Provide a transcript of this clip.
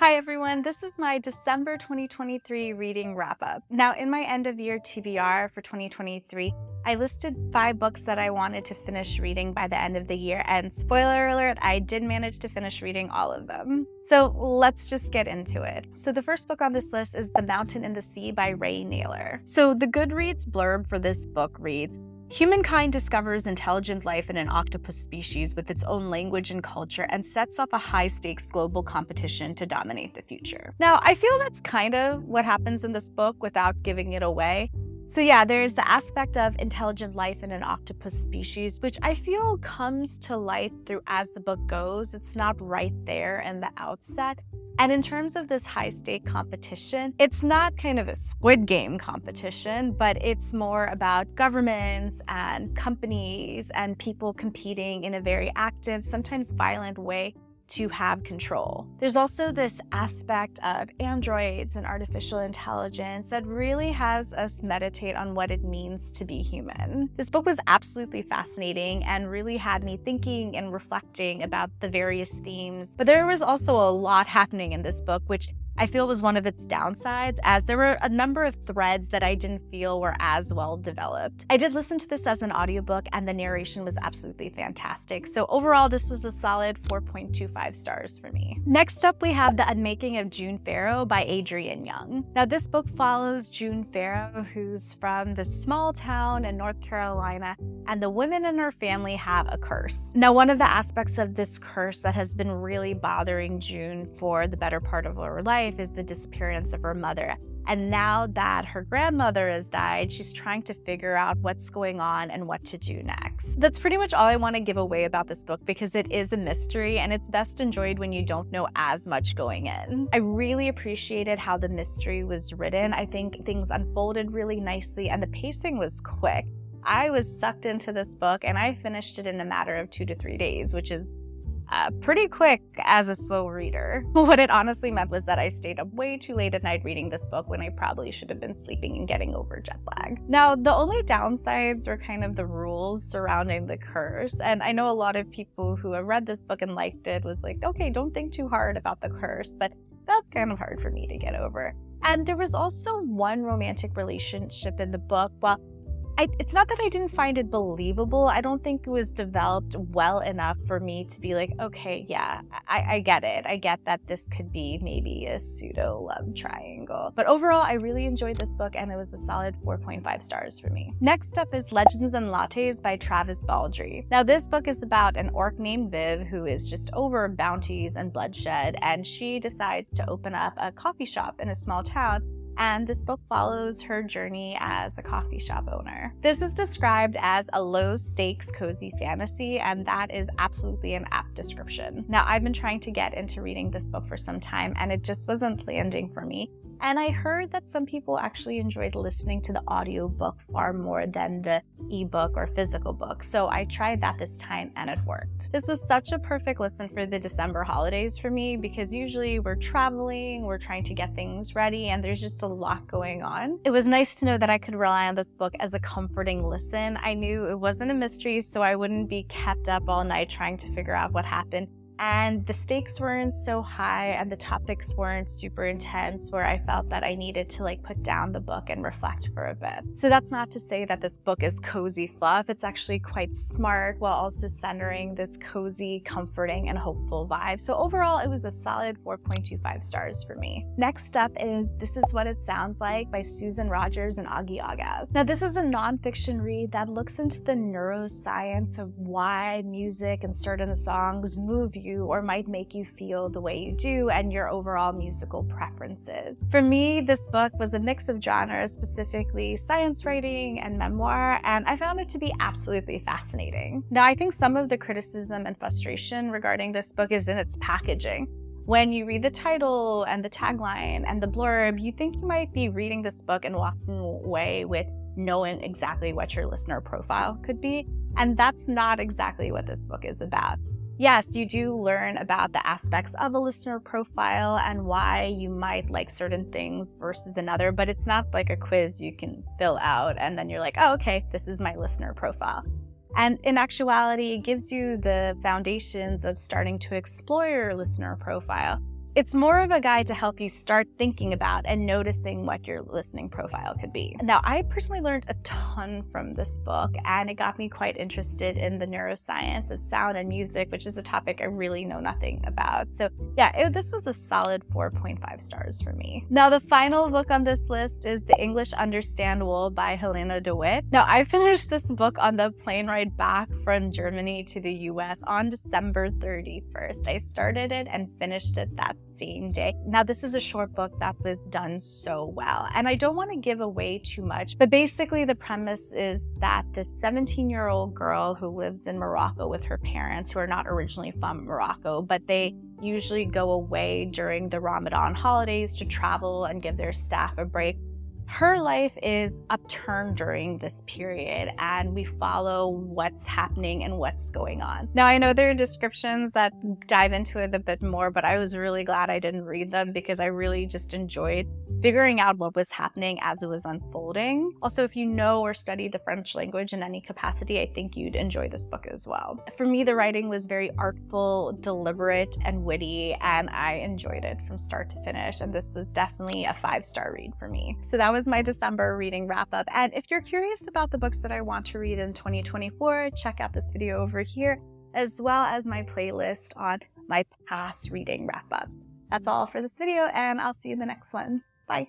Hi everyone, this is my December 2023 reading wrap-up. Now, in my end-of-year TBR for 2023, I listed 5 books that I wanted to finish reading by the end of the year, and spoiler alert, I did manage to finish reading all of them. So let's just get into it. So the first book on this list is The Mountain in the Sea by Ray Naylor. So the Goodreads blurb for this book reads, "Humankind discovers intelligent life in an octopus species with its own language and culture and sets up a high-stakes global competition to dominate the future." Now, I feel that's kind of what happens in this book without giving it away. So yeah, there's the aspect of intelligent life in an octopus species, which I feel comes to light through as the book goes. It's not right there in the outset. And in terms of this high-stake competition, it's not kind of a Squid Game competition, but it's more about governments and companies and people competing in a very active, sometimes violent way to have control. There's also this aspect of androids and artificial intelligence that really has us meditate on what it means to be human. This book was absolutely fascinating and really had me thinking and reflecting about the various themes, but there was also a lot happening in this book, which I feel was one of its downsides, as there were a number of threads that I didn't feel were as well developed. I did listen to this as an audiobook and the narration was absolutely fantastic. So overall, this was a solid 4.25 stars for me. Next up, we have The Unmaking of June Farrow by Adrienne Young. Now, this book follows June Farrow, who's from this small town in North Carolina, and the women in her family have a curse. Now, one of the aspects of this curse that has been really bothering June for the better part of her life is the disappearance of her mother. And now that her grandmother has died, she's trying to figure out what's going on and what to do next. That's pretty much all I want to give away about this book because it is a mystery and it's best enjoyed when you don't know as much going in. I really appreciated how the mystery was written. I think things unfolded really nicely and the pacing was quick. I was sucked into this book and I finished it in a matter of 2 to 3 days, which is pretty quick as a slow reader. What it honestly meant was that I stayed up way too late at night reading this book when I probably should have been sleeping and getting over jet lag. Now, the only downsides were kind of the rules surrounding the curse, and I know a lot of people who have read this book and liked it was like, okay, don't think too hard about the curse, but that's kind of hard for me to get over. And there was also one romantic relationship in the book. Well, it's not that I didn't find it believable. I don't think it was developed well enough for me to be like, okay, yeah, I get it. I get that this could be maybe a pseudo love triangle. But overall, I really enjoyed this book and it was a solid 4.5 stars for me. Next up is Legends and Lattes by Travis Baldree. Now, this book is about an orc named Viv who is just over bounties and bloodshed, and she decides to open up a coffee shop in a small town. And this book follows her journey as a coffee shop owner. This is described as a low-stakes cozy fantasy, and that is absolutely an apt description. Now, I've been trying to get into reading this book for some time, and it just wasn't landing for me. And I heard that some people actually enjoyed listening to the audiobook far more than the ebook or physical book. So I tried that this time and it worked. This was such a perfect listen for the December holidays for me because usually we're traveling, we're trying to get things ready, and there's just a lot going on. It was nice to know that I could rely on this book as a comforting listen. I knew it wasn't a mystery, so I wouldn't be kept up all night trying to figure out what happened. And the stakes weren't so high and the topics weren't super intense where I felt that I needed to put down the book and reflect for a bit. So that's not to say that this book is cozy fluff. It's actually quite smart while also centering this cozy, comforting, and hopeful vibe. So overall, it was a solid 4.25 stars for me. Next up is This Is What It Sounds Like by Susan Rogers and Augie Agaz. Now, this is a nonfiction read that looks into the neuroscience of why music and certain songs move you or might make you feel the way you do and your overall musical preferences. For me, this book was a mix of genres, specifically science writing and memoir, and I found it to be absolutely fascinating. Now, I think some of the criticism and frustration regarding this book is in its packaging. When you read the title and the tagline and the blurb, you think you might be reading this book and walking away with knowing exactly what your listener profile could be, and that's not exactly what this book is about. Yes, you do learn about the aspects of a listener profile and why you might like certain things versus another, but it's not like a quiz you can fill out and then you're like, oh, okay, this is my listener profile. And in actuality, it gives you the foundations of starting to explore your listener profile. It's more of a guide to help you start thinking about and noticing what your listening profile could be. Now, I personally learned a ton from this book, and it got me quite interested in the neuroscience of sound and music, which is a topic I really know nothing about. So yeah, this was a solid 4.5 stars for me. Now, the final book on this list is The English Understandable by Helena DeWitt. Now, I finished this book on the plane ride back from Germany to the US on December 31st. I started it and finished it that same day. Now, this is a short book that was done so well, and I don't want to give away too much, but basically the premise is that this 17-year-old girl who lives in Morocco with her parents, who are not originally from Morocco, but they usually go away during the Ramadan holidays to travel and give their staff a break. Her life is upturned during this period, and we follow what's happening and what's going on. Now, I know there are descriptions that dive into it a bit more, but I was really glad I didn't read them because I really just enjoyed figuring out what was happening as it was unfolding. Also, if you know or study the French language in any capacity, I think you'd enjoy this book as well. For me, the writing was very artful, deliberate, and witty, and I enjoyed it from start to finish, and this was definitely a 5-star read for me. So that was my December reading wrap-up, and if you're curious about the books that I want to read in 2024, check out this video over here, as well as my playlist on my past reading wrap-up. That's all for this video, and I'll see you in the next one. Bye.